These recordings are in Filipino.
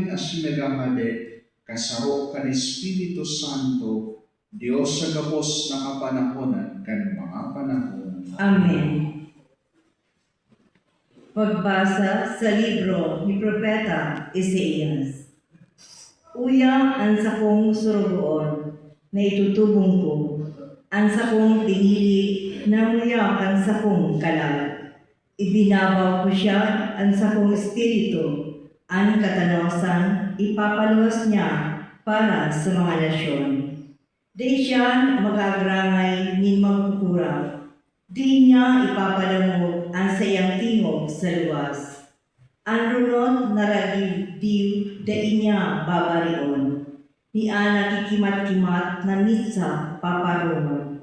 amin as nagahade, kasaro kan Espiritu Santo, Dios sa gabos na kapanahonan kan mga panahon. Amen. Pagbasa sa libro ni Propeta Isaías. Uya ang sakong surugoon na itutubong ko, ang sakong pinili na uya ang sakong kalag. Ibinabaw ko siya ang sakong espiritu, ang katanosan ipapaluwas niya para sa mga nasyon. Di siya magagrangay ni magkukurang, di niya ipapalamog ang sayang tingog sa luwas. Ang runot na ragib-diw dai niya babarion, ni ana kikimat-kimat na mitsa paparoon.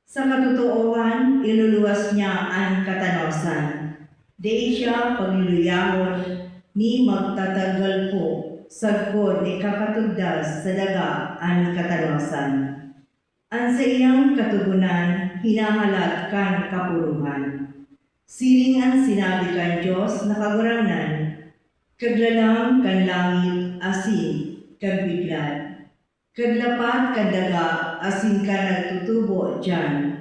Sa katotohan, iluluwas niya ang katanosan. Di siya pagluluyahon, ni magtatagal po, sagkod ikakatugdas sa daga ang katanosan. Ang sa iyang katugunan, hinahalat kan kapuluhan. Siling ang sinabi kan Diyos na kaguranan, kaglalang kan langit asin kagbiglan. Kaglapat kan daga asin ka nagtutubo dyan.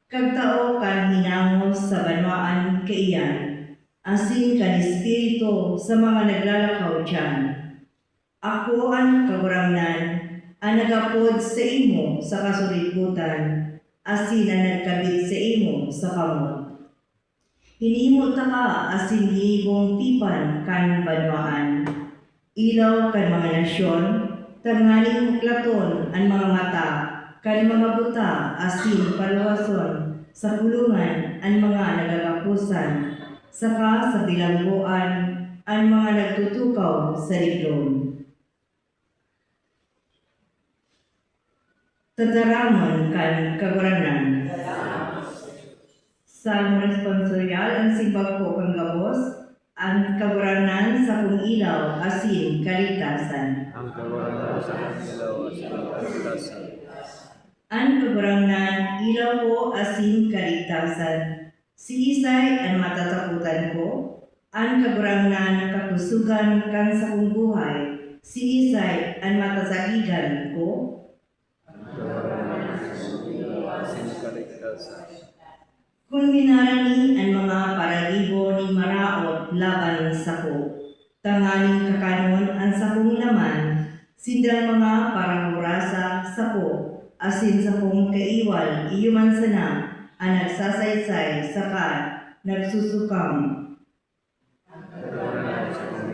Kagtao kan hinangos sa banwaan kaiyan. Asin kan espiritu sa mga naglalakaw dyan. Ako ang kaguranan, ang nagapod sa imo sa kasulikutan, asin ang nagkabit sa imo sa kamot. Hinimo ta ka asin hibong tipan kan banwaan. Ilaw kan mga nasyon, tangaling klaton ang mga mata, kan mga buta asin paluwason, sa pulungan ang mga nagagapusan, saka sa bilangguan ang mga nagtutukaw sa liblong. Tataramon kan kaguranan. Sa responsoryal ang simbag ko kang gabos, ang kaguranan sa kung ilaw asin kalitasan. Ang kaguranan sa kung ilaw asin kalitasan. Ang kaguranan ilaw ko asin kalitasan. Si Isay ang matatakutan ko, ang kaguranan kapusugan kan sa kong buhay. Si Isay ang matasagigan ko, kung minarani ang mga paragibo ni maraot laban sa ko, tangaling kakanon ang sakong laman, sindang mga parahurasa sa ko, asin sa kong kaiwal, iyuman sana, ang nagsasaysay saka nagsusukam.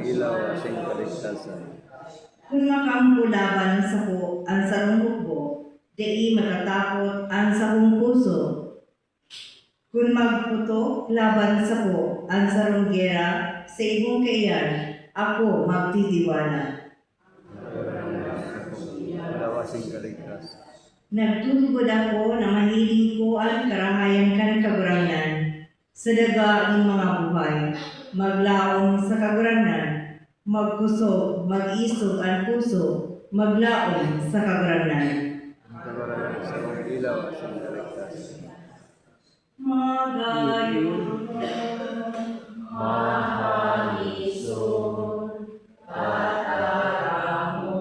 Ilaw asin kaligtasan. Kung makampo laban sa ko ang sarong hukbo, di matatakot ang sakong puso. Kung magputo laban sa ko ang sarong gera, sa imong kaiyan, ako magtitiwala. Ilaw asin kaligtasan. Nagtutugod ako na mahiling ko ang karahayan kan kaguranan sa daga ng mga buhay. Maglaong sa kaguranan, magkusog, mag-isog ang puso, maglaong sa kaguranan. Ang kaguranan sa kung ilaw asin kaligtasan. Magayon, mahalison, kataramon,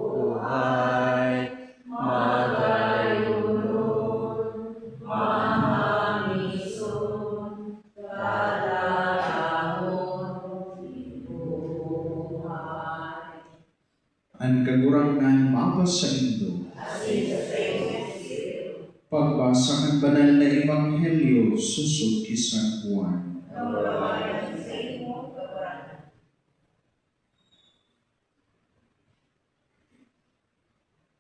buhay, magayunon, mahalison, kataramon, buhay. Ang kaguranan mabas sa indo. Pagbasa ang banal na Ebanghelyo susod kay San Juan.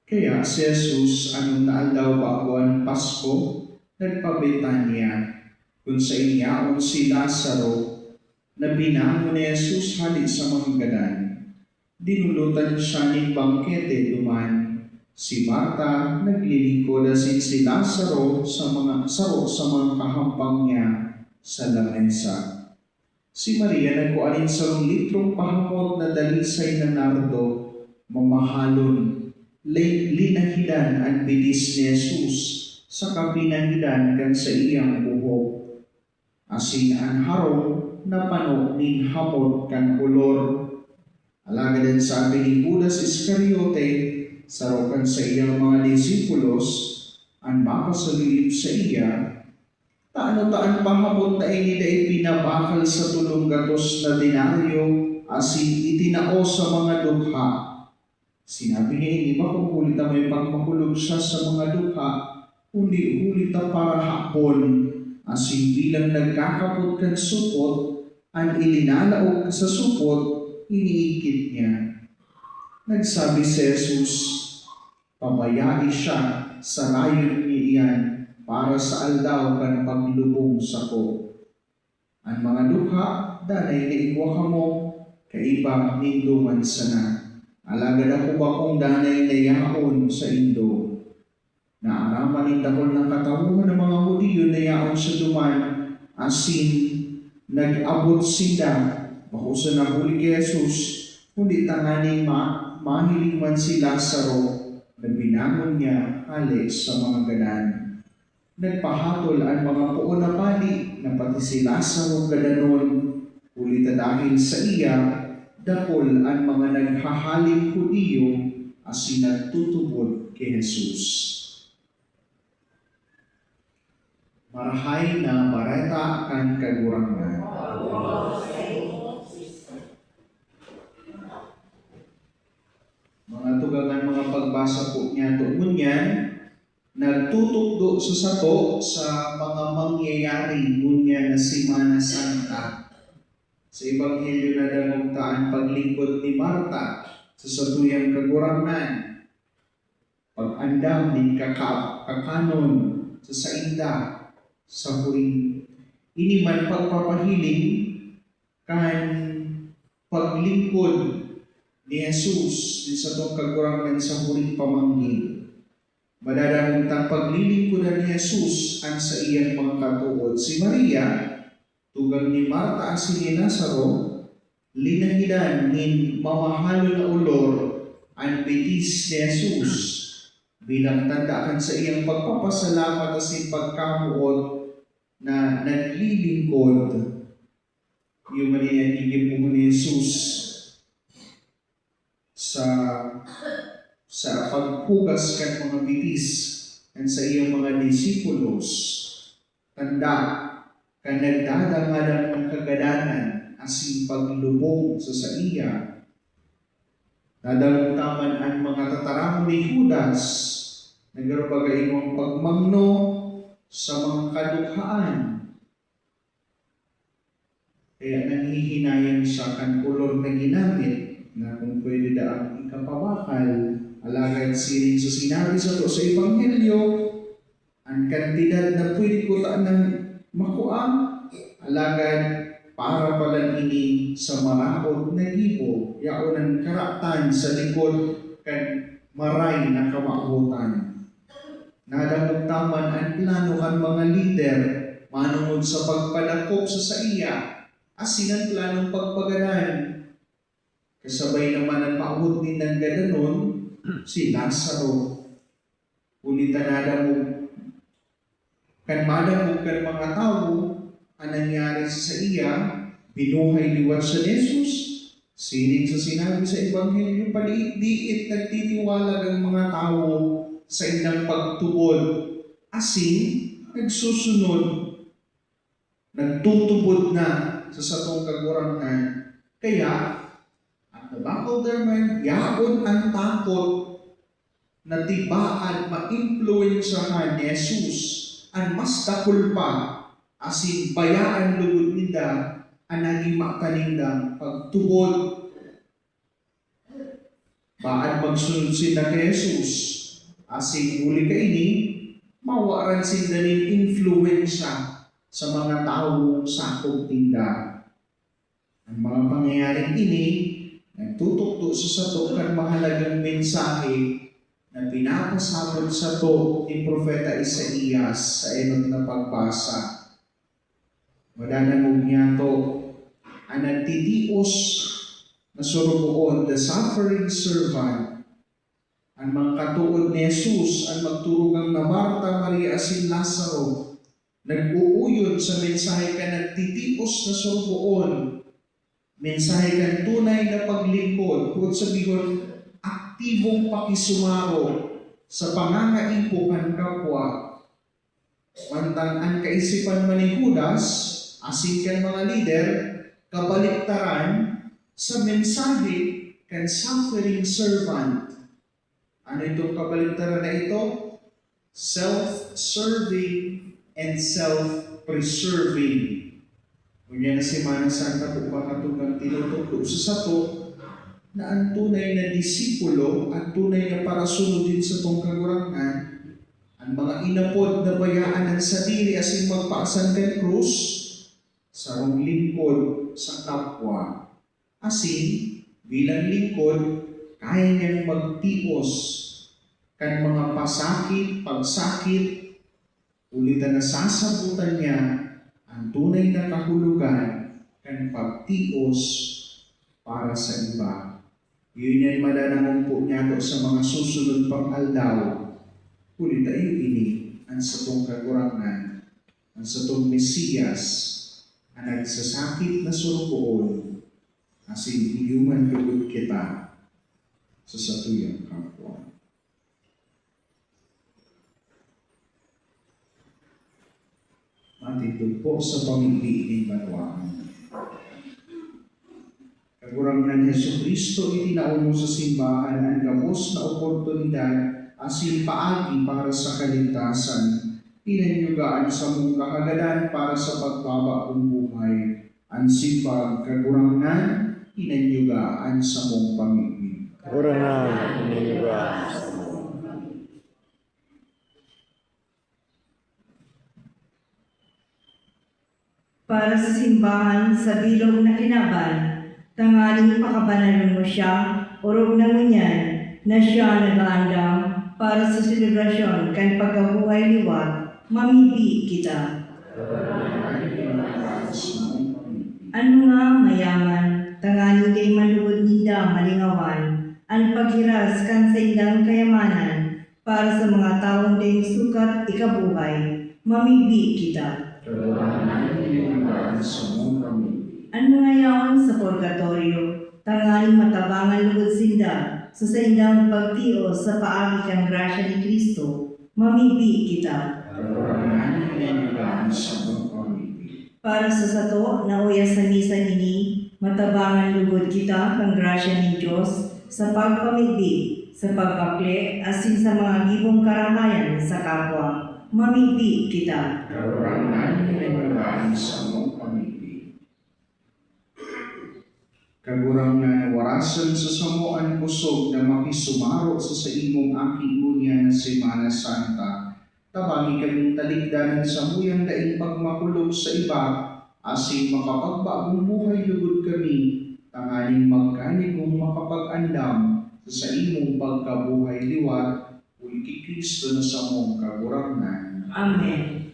Kaya si Jesus anong naalaw baguan Pasko, nagpabetanya, kung sa inyaon si Lazaro, na binangon ni Jesus hali sa mga ganan. Dinulutan siya ng bangkete duman. Si Marta naglilingkod asin si Lazaro sa mga kahampang niya sa lamesa. Si Maria nagkuanin sa litrong pahamot na dalisay na nardo, mamahalon, linahidan ang bilis ni Jesus sa kapinahidan kan sa iyang buhok. Asin ang harong napano ning hamot kan ulor. Alagad din sabi ni Judas Iscariote, sarokan sa iyang mga disipulos, ang makasalilip sa iya, taano-taan pahamot na ini da pinabakal sa tulong gatos na denaryo, asin itinao sa mga dukha. Sinabi niya ini, kung hulita may pagmakulog siya sa mga dukha, kundi hulita para hapon, asin bilang nagkakapot kan supot, ang ilinalaog sa supot, iniikit niya. Nagsabi si Jesus, pabayai siya sa rayon niya iyan para sa aldaw kan paglubong sa ko. Ang mga dukha, danay na igwa kamo, kaiba ninduman sana. Alagad ako ba kung danay na yaon sa indo? Naaraman ni dakol ng katawuhan ng mga Hudiyo na yaon sa duman, asin nag-abot sila. Bako sa nahuli kay Jesus, kundi tanganing mahiling man si Lazaro na binangon niya hali sa mga ganan. Nagpahatol ang mga puon na pali na pati si Lazaro gadanon, ulit dahil sa iya, dakol ang mga naghahaling Hudiyo asin nagtutubod kay Jesus. Marahay na bareta kan kagurangan. Mga tugangan mga pagbasa po niya tungkol niyan, nagtutukdo sa sato sa mga mangyayari ngunya na Semana Santa. Sa Ebanghelyo na damugtaan paglingkod ni Marta sa satuyang kagurangan, pag-andam din kakanon sa sainda sa huring. Ini man pagpapahiling kan paglingkod ni Jesus di sa itong kagurangan sa huring pamanggi. Madadamutang paglilingkudan ni Jesus ang sa iyang mga katuod. Si Maria, tugang ni Marta at si Lazaro, linahidan ng mamahalo na ulor ang bitis ni Jesus bilang tandaan sa iyang pagpapasalamat at sa pagkamuot na naglilingkod. Yung maniyagigip mo ni Jesus sa paghugas kan mga bitis at sa iyang mga disipulos, tanda ka nagdadangadan ng kagadanan asin paglubong sa iya. Nadalutaman ang mga tataramo ni Judas, nagarapagay mong pagmangno sa mga kadukhaan. Kaya nanghihinayan siya kan ulor na ginamit na kung pwede daang ikapabakal, alagad siring sa sinabi sa to sa Ebanghelyo, ang kantidad na pwede ko taan ng makuang, alagad para pala ini sa maraot na gibo, yaon ang karatan sa likod kan maray na kamahutan. Nadamugtaman ang plano kan mga lider, manungod sa pagpadakop sa iya, asin ang planong pagpaganan. Kasabay naman ang maahod ni ng gadanon, si Lazaro. Ulitan nadamog, kan madamog kan mga tao, ang nangyari sa iya, binuhay liwat sa Jesus. Siring sa sinabi sa Ebanghelyo, paliit-liit nagtitiwala ng mga tao sa ilang pagtubod. Asin, nagsusunod, nagtutubod na sa satong kagurangan. Kaya, ang bakal derman, yaon ang takot na tibaan ma-influensyahan ni Jesus ang mas dakul pa asin bayaan lugod nila ang naging makanindang pagtubod. Baan magsunod sila kay Jesus asin uli kaini mawaran sila ng influensya sa mga tao sa akong tinda. Ang mga pangyayaring ini nagtutukdo sa sato kan mahalagang mensahe na pinapasabot sa to ni Propeta Isaías sa enot na pagbasa. Madanamog niya to, ang nagtitios na surugoon, the suffering servant, ang mga katuod ni Jesus, ang magturugang na Marta, Maria, asin Lazaro, nag-uuyod sa mensahe ka nagtitios na sorboon, mensahe ka tunay na paglingkod, kung sabihin, aktibong pakisumaro sa pangangaipo kan kapwa. Mantang ang kaisipan man ni Judas, asin kan mga leader, kabaliktaran sa mensahe kan suffering servant. Ano itong kabaliktaran na ito? Self-serving and self-preserving. Kunya na si Mana Santa po makatunggang tinutugtog sa sato na ang tunay na disipulo, ang tunay na parasunodin sa tong kagurangan, ang mga inapod na bayaan ng sarili asin magpaasan kay krus, sa rong lingkod sa kapwa. Asin, bilang lingkod, kaya niyang magtios kan mga pasakit, pagsakit, ulitan na sasabutan niya ang tunay na kahulugan kan pagtios para sa iba. Yun yan madanamong po niya sa mga susunod pang aldaw. Kulit tayo ini ang satong kagurangan, ang satong Mesiyas, ang nagsasakit na surukoon, asin iyuman lugod kita sa satuyang kapwa. Matitog po sa pamiliing banwaan. Kagurangan ng Jesucristo itinauno sa simbahan ang gabos na oportunidad asin paagi para sa kaligtasan, pinanyugaan sa mong kahagadan para sa pagbabagong buhay, ang sipag kagurangan, pinanyugaan sa mong pamilya. Kagurangan, pinanyugaan sa mga. Para sa simbahan sa bilog na kinaban, tangaling pakabanalon mo siya, urog na ngunyan, na siya nag-aandam para sa selebrasyon kan pagkabuhay liwat, mamili kita. Ano nga mayaman, tangaling kay malugod ninda malingawan, ang paghiras kan sa indang kayamanan, para sa mga taong ding sukat ikabuhay, mamili kita. Ano nga yaon sa purgatorio, tangaling matabangan lugod sinda, sa indang pagtio sa paagi kang grasya ni Kristo, mamili kita. Para sa sato na uya sa misa nini, matabangan lugod kita kang grasya ni Diyos sa pagpamili, sa pagpakli, asin sa mga gibong karamayan sa kapwa, mamili kita. Kagurangan warasan sa samuan kusog na makisumaro sa imong aking unya na Semana Santa. Tabagi kaming taligdanan sa muyang daing pagmakulog sa iba, asin makapagbagong buhay lugod kami, tangaling magkanigong makapag-andam sa imong pagkabuhay liwat, uli kay Kristo na sa mong kagurangan. Amen.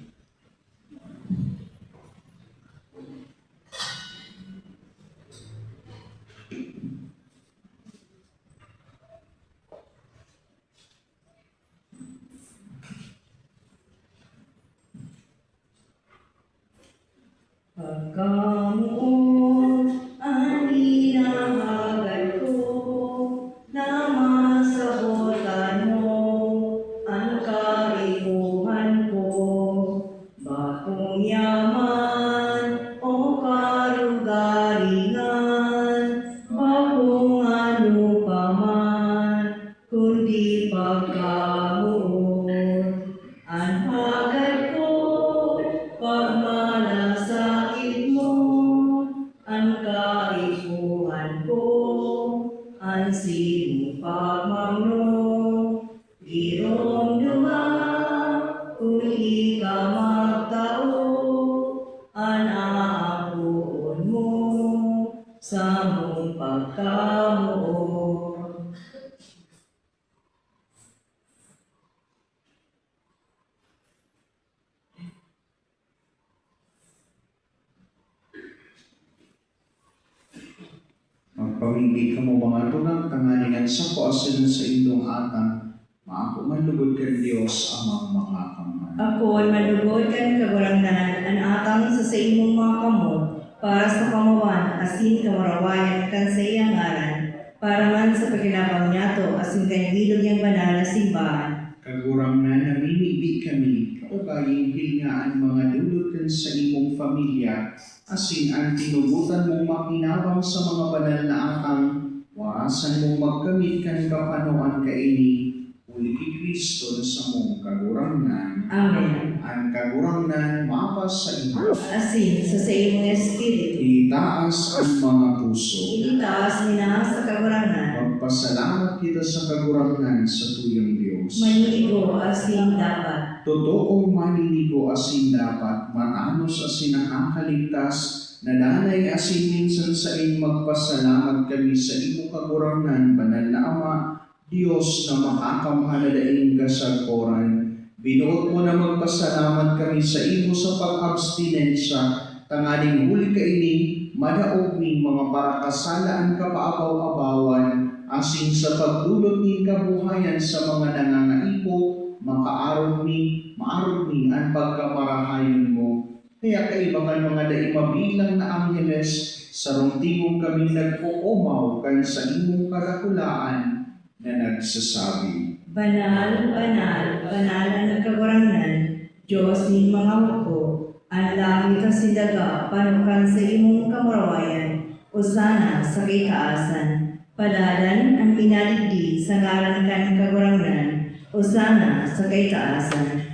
Pagkamuon ang inahagad ko, na masabotan mo ang kaipuhan ko. Bakong yaman o karugaringan, bakong ano pa man, kundi pagkamuon. Ang hagad ko, pagmalasakit mo, ang kaipuhan ko, ang sinupag mamno, girong duma, kung ika magtao, ang aapuon mo, sa mong pagkamuon. Magpamili ka mo mga tunang tangalingan sa kuasin sa indong atang, maako man lugod ka Diyos amang makakamay. Ako manlugod kan kagurangnan an atang sa imong mga kamot para sa kamawan asin kamarawayan kan sa iyang ngaran para man sa pagkinabang niyato asin kan bilog niyang banal na simbahan. Kagurang na namimili kami, kaugaying hilingaan mga dulutan sa imong pamilya, asin ang tinugutan mong makinabang sa mga banal na atang, warasan mong magkamit kan kapanoan kaini, uli kay Kristo na sa mong kagurangnan. Amen. Ang kagurangnan mapas sa imo, Asin sa imong espiritu. itaas ang mga puso. Itaas nina sa kagurangnan. Magpasalamat kita sa kagurangnan sa tuyang Diyos. Maniligo asin dapat. Totoong maniligo asin dapat, matanos asin nakakaligtas, nadanay asin minsan sa magpasalamat kami sa imo kagurangnan, banal na Ama, Diyos na makakamhaladaing kasagporan. Binuot mo na magpasalamat kami sa imo sa pag-abstinensya, tangaling huli kaini, madaog ning mga parakasalaan kapaabaw-abawan, asin sa pagdulot ning kabuhayan sa mga nangangaipo, maarog ni ang pagkamarahayon mo. Kaya kaibakan mga daimabilang na angheles, sarong tingong kami nagpuumaw kan sa imong kadakulaan na nagsasabi, Banal, banal, banal ang kagurangnan, Diyos ni mga huko, ang langit at sindaga, panukan sa imong kamarawayan, usana sa kitaasan, padalan ang pinaligdi sa ngaran kan kagurangnan, usana sa kitaasan.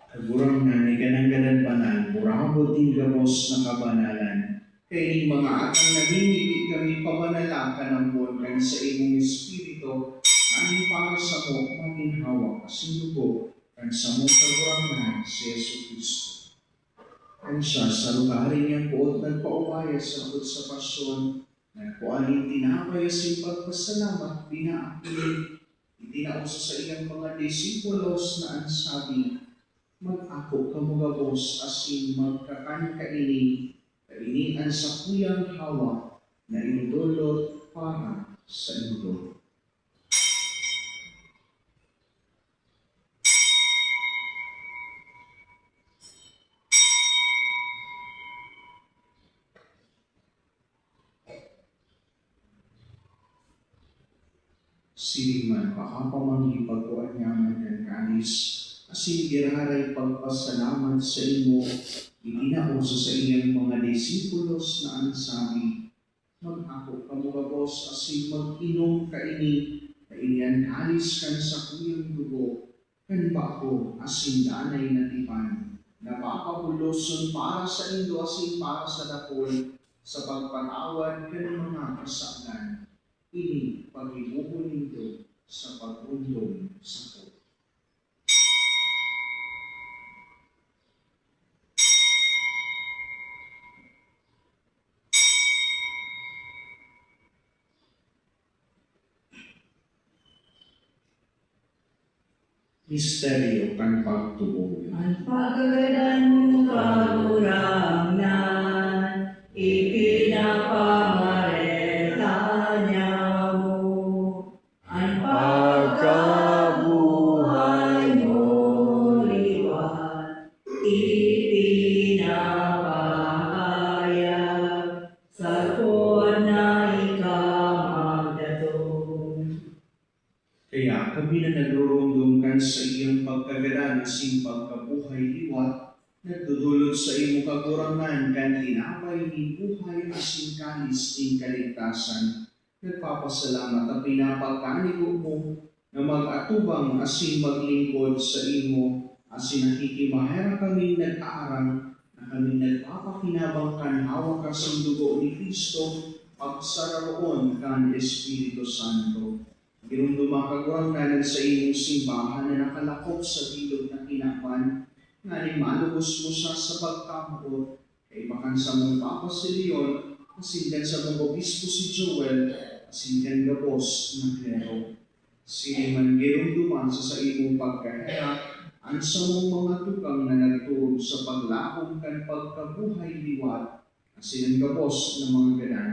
kagurangnan ni ganang-ganan banal, burabot din gabos na kabanalan. Kaya mga atang nabingili kami pabanala ka ng buwan kan sa imong espiritu, namin para sa mo maginhawa kasi dugo kan sa mong kagurangnan si Yesu Kristo. Kan siya sa lugarin niyang buot nagpaubaya sa bud sa pasyon, nagpuanin tinapay asin pagpasalamat, binaakilin, itinauso sa iyang mga disipulos na ansabi, mag-ako kamugabos asin magkakan kaini, kainian sa kuyang hawa na inudulot para sa indo. Siliman pakapamang ipagkuanyaman ng kanis, asin giraray pagpasalamat sa imo, itinauso sa iyang mga disipulos na ansabi, mag-ako kamugabos asin mag-inom kaini, kainian kalis kan sa kuyang dugo, kan bako asin danay na tipan, napapabuloson para sa indo asin para sa dakol, sa pagpatawad kan mga kasalan, ini pag-ibubo nindo sa pag-undong sa ko. Misteryo kan pagtubo. Ang pagkagadan mo kagurangnan, ipinapamareta niya mo. Ang pagkabuhay mo liwat, ipinapahayag sa tuwan na ikamagdatong. Kaya kami na nagrurundong kan sa iyang pagkagadan asin pagkabuhay liwat, nagdudulot sa imo kagurangan kan tinapay ni buhay asin kalis ing kaligtasan. Nagpapasalamat at pinapagkanigo mo na mag-atubang asin maglingkod sa imo, asin nakikimahera kami nag-aarang na kami nagpapakinabang kan hawak asin dugo ni Kristo, pagsararoon kan Espiritu Santo. Girunduma kagurangnan sa imong simbahan na nakalakop sa bilog na kinapan, nga ni malubos mo siya sa pagkamuot, kay bakan sa mong Papa si Leon, asin sa mong Obispo si Joel, asin kan gabos na klero. Sili man girunduma sa imong pagkahera, ang sa mong mga tukang na nagturog sa paglakong kan pagkabuhay liwat, asin ang gabos na mga ganan.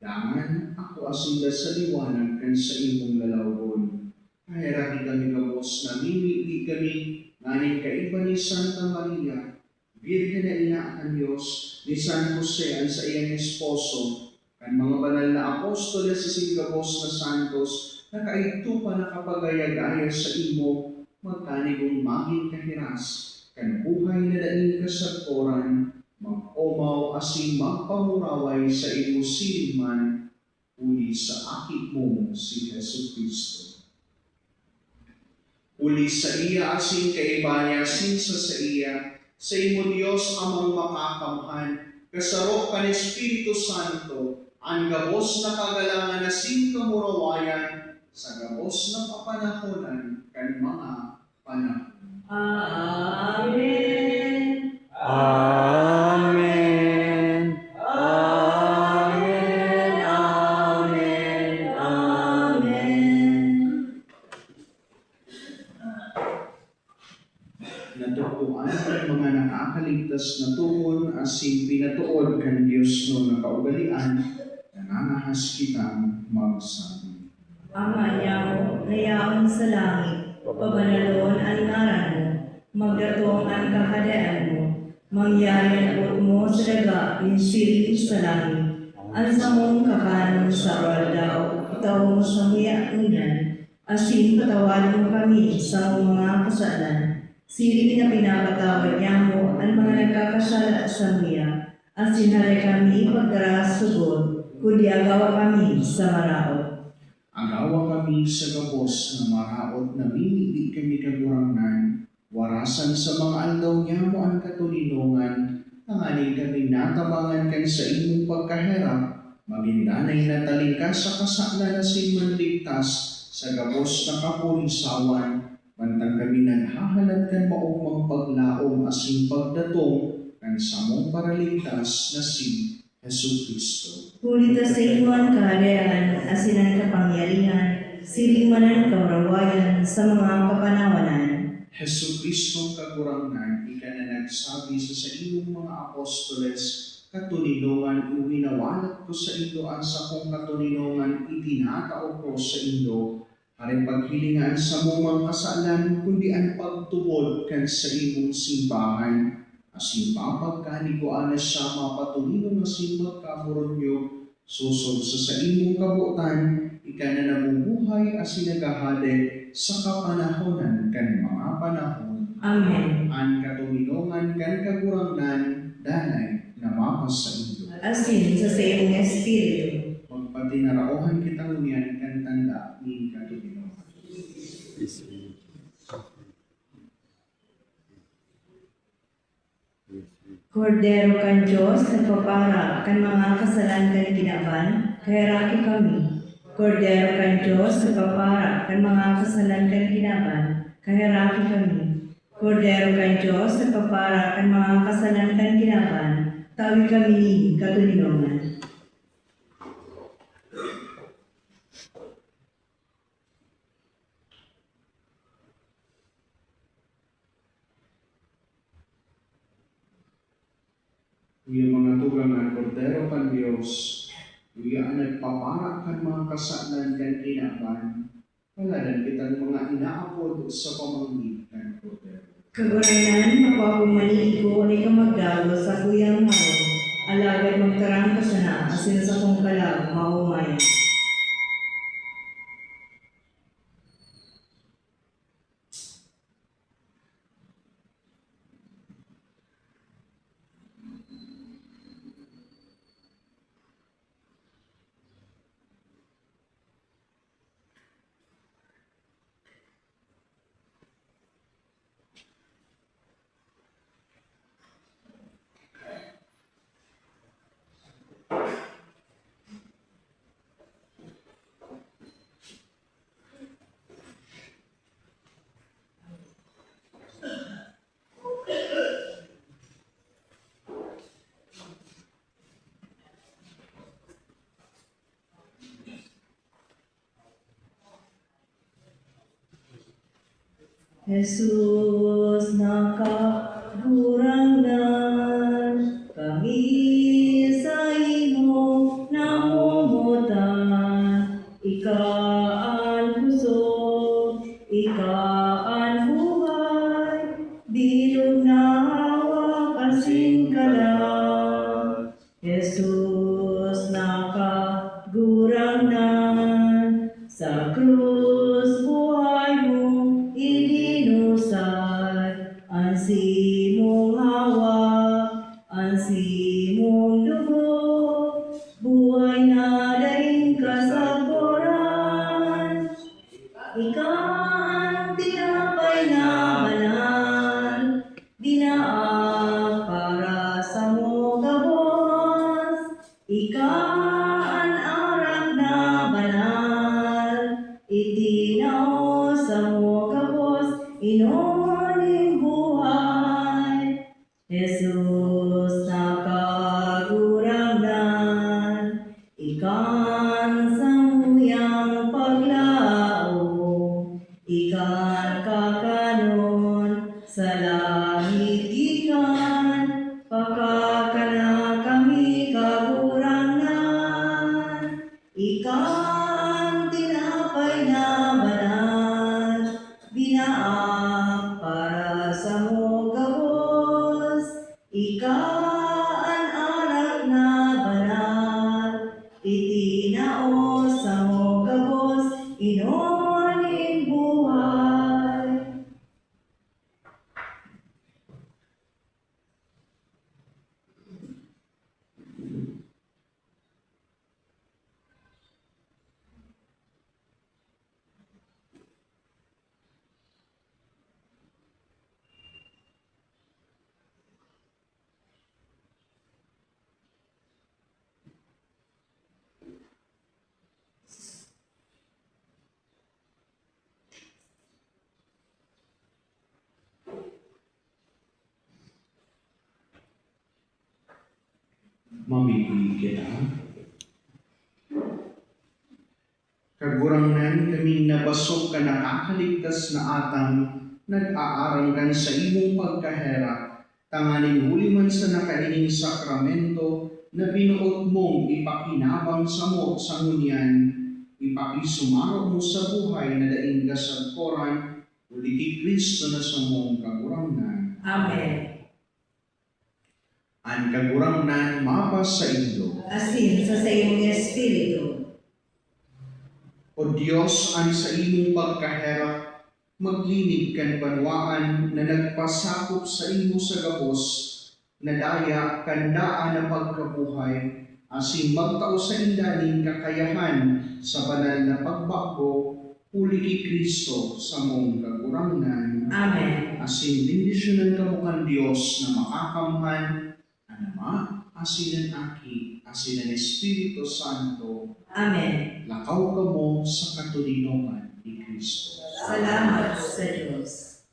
Dangan ako asinda sa liwanag kan sa imong lalawgon. Kahirati kami gabos na mimili kami, ngayon kaiba ni Santa Maria, Birhen na ina ang Diyos, ni San Jose ang sa iyang esposo, kan mga banal na apostoles sa singgabos na santos, na kaito pa nakapagayagaya sa imo, magkanigong maging kahiras, kan buhay na daing kasagporan, mag-omaw asing magpamuraway sa imo silman, uli sa akit mo si Jesu Cristo. Uli sa iya asin kaiba niya sinsa sa iya, sa imo Dios amang makakamhan, kasarok kan Espiritu Santo, ang gabos na kagalangan na kamurawayan, sa gabos na papanahonan kan mga panahon. Amen. Amen. Amen. Amen. Amen. Natutuan ang mga nakakaligtas na tuon asin pinatuod kan Dios no nakaugalian, nananahas kitang magsabi. Ama niyaw, nayaon sa langit, pabanalon ang ngaran mo, magdatong ang kahadaan mo, mangyayan po mo sa daga, insilip sa langit, ang sa mong kakanon sa oral daw, itaw mo sa muya-unan, asin patawarin mo kami sa mga kasalan, silip na pinapatawad niya mo ang mga nagkakasala sa muya, asin haray kami ipagdara sugod, kundi agawa kami sa maraot. Agawa kami sa gabos na maraot na mimili kami kagurangnan, warasan sa mga aldaw niya mo ang katulinongan, tanganin kami natabangan kan sa imong pagkahirap, magindanay na talingkas sa kasala na sinmanligtas, sa gabos na kapulisawan, bantang kami naghahalad kan maumang paglaom asin pagdatong, kan samong paraligtas na si Jesu Cristo. Hulita sa iwan kaharian, asinan kapangyarihan, silimanan kaurawayan sa mga kapanawanan. Jesu Cristo kagurangnan, ika na nagsabi sa imong mga apostoles, katulinongan uwinawalat ko sa indo ang sakong katulinongan itinatao ko sa indo, haring paghilingan sa mumang kasalan, kundi ang pagtubod kan sa imong simbahan. Asin papagkani ko ana siya mapatulino na sin magkamuronyo, susod sa imong kabutan, ika na namubuhay asin nagahade sa kapanahonan kan mga panahon. Amen. Ang katulinongan kan kagurangnan, danay na mapas sa indo. Asin sa iyong espiritu. Magpatinaraohan kitang unian kan tanda ni katulinongan. Kordero kan Diyos, nagpapara kan mga kasalan kan kinaban, kahiraki kami. Kordero kan Diyos, nagpapara kan mga kasalan kan kinaban, kahiraki kami. Kordero kan Diyos, nagpapara kan mga kasalan kan kinaban, tawi kami katulinongan. Yung mga tugang ang kordero kan Diyos, yung nagpapara kan mga kasalan kan kinaban, paladan kitang mga inaapod sa pamanggit kan kordero. Kaguranan, mapapumani ko ni kamagdago sa kuyang mao, alagad magtarang ka siya na, asin sa kong kalag, maumay. Jesus nakaburangnan, kami sa imo namumutan, ikaan pusod, Jesus nakagurangnan, sa krus buhay mo ilinusad, ang simong hawak, ang simong dugo, buhay na daing kasaguran. Ikaw ang tinapay na banal, dinaang para sa mugabos. Ikaw ang arak na banal, itinao sa mugabos, inuling buhay. Jesus nakagurangnan, ikan samuyang paglao, ikan kakanon sa langit ikan, pakakana kami kagurangnan. Ikan tinapay na banal, binaang para sa mugabos. Ikaan anak na banal, itinao sa mugabos, inuling buhay. Mamimili kita. Kagurangnan kaming nabasok ka nakakaligtas na atang nag-aaranggan sa imong pagkahera, tanganing huli man sa nakaining sakramento na binuot mong ipakinabang sa mo sa ngunyan, ipakisumaro mo sa buhay na daing kasagkoran, uli kay Kristo na sa mong kagurangnan. Amen. Ang kagurangnan mapas sa inyo. Asin sa imong espiritu. O Diyos, ang sa imong pagkahera, maglinig kan banwaan na nagpasakop sa imo sa gabos, na daya kandaan na pagkabuhay, asin magtao sa indaning kakayahan sa banal na pagbago, uli kay Kristo sa mong kagurangnan. Amen. Asin bendisyonan ka mo kan Diyos na makakamhan, ang Ama, asin ang Aki, asin ang Espiritu Santo, Amen. lakaw ka mo sa katulinoan ni Kristo. Salamat sa Diyos.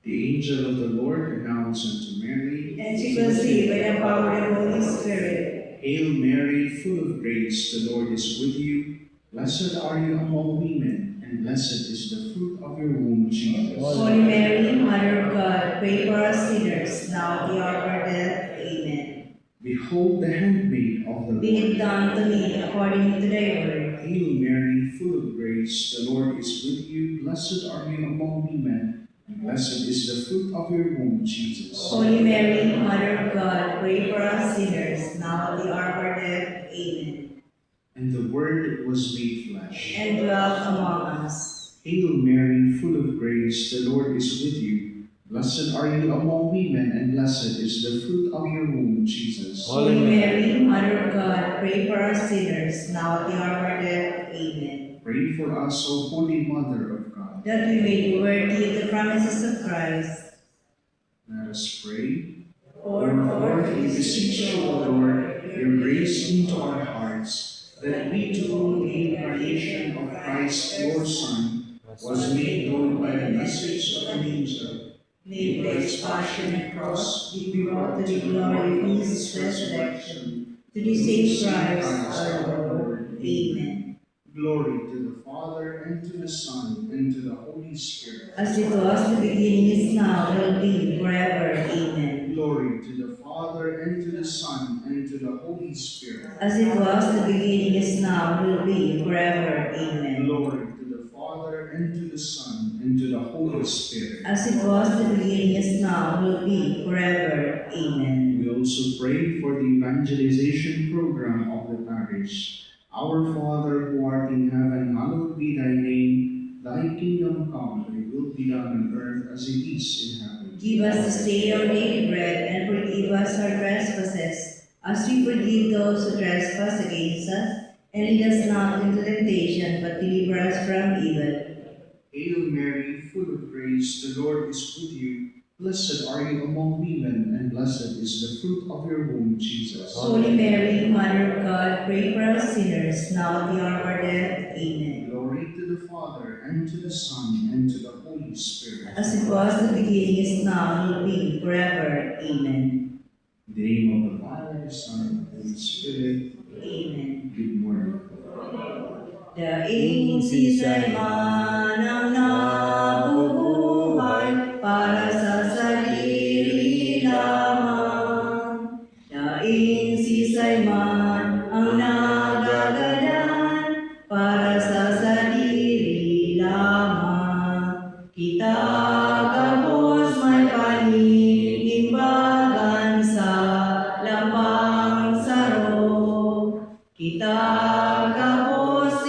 The angel of the Lord announced unto Mary, And she conceived by the power of the Holy Spirit. Hail Mary, full of grace, the Lord is with you. Blessed are you among women, and blessed is the fruit of your womb, Jesus. Holy Mary, Mother of God, pray for us sinners, now at the hour of our death. Amen. Behold the handmaid of the Be Lord. it done to me according to thy word. Hail Mary, full of grace, the Lord is with you. Blessed are you among women, and blessed is the fruit of your womb, Jesus. Holy Mary, Mother of God, pray for us sinners, now at the hour of our death. Amen. And the Word was made flesh. And dwelt among us. Hail Mary, full of grace, the Lord is with you. Blessed are you among women, and blessed is the fruit of your womb, Jesus. Holy Mary, Mother of God, pray for us sinners, now at the hour of our death. Amen. Pray for us, O Holy Mother of God. That we may be worthy of the promises of Christ. Let us pray. Pour Pour forth, forth, we beseech you, O Lord, your grace into our hearts, that we to whom the incarnation of Christ, your Son, was made known by the message of an angel, may by his passion and cross be brought to the glory of his resurrection, to the same Christ our Lord. Amen. Glory to the Father, and to the Son, and to the Holy Spirit. As it was in the beginning, is now, will be, forever. Amen. Glory to the Father, and to the Son, and to the Holy Spirit. As it was in the beginning, is now, will be, forever. Amen. Glory to the Father, and to the Son, and and to the Holy Spirit. as it was in the beginning, is now, will be, forever. Amen. We also pray for the evangelization program of the parish. Our Father who art in heaven, hallowed be thy name. Thy kingdom come, thy will be done on earth as it is in heaven. Give us this day our daily bread, and forgive us our trespasses, as we forgive those who trespass against us. And lead us not into temptation, but deliver us from evil. Hail Mary, full of grace, the Lord is with you. Blessed are you among women, and blessed is the fruit of your womb, Jesus. Holy Mary, Mother of God, pray for us sinners, now at the hour of our death. Amen. Glory to the Father, and to the Son, and to the Holy Spirit. As it was in the beginning, is now, will be, forever. Amen. In the name of the Father, the Son, and the Holy Spirit. Amen. Good morning. Daing sisay man ang nabubuhay para sa sarili lamang. Daing sisay man ang nagagadan para sa sarili lamang. Kita gabos may panimbagan sa lapang saro. Kita gabos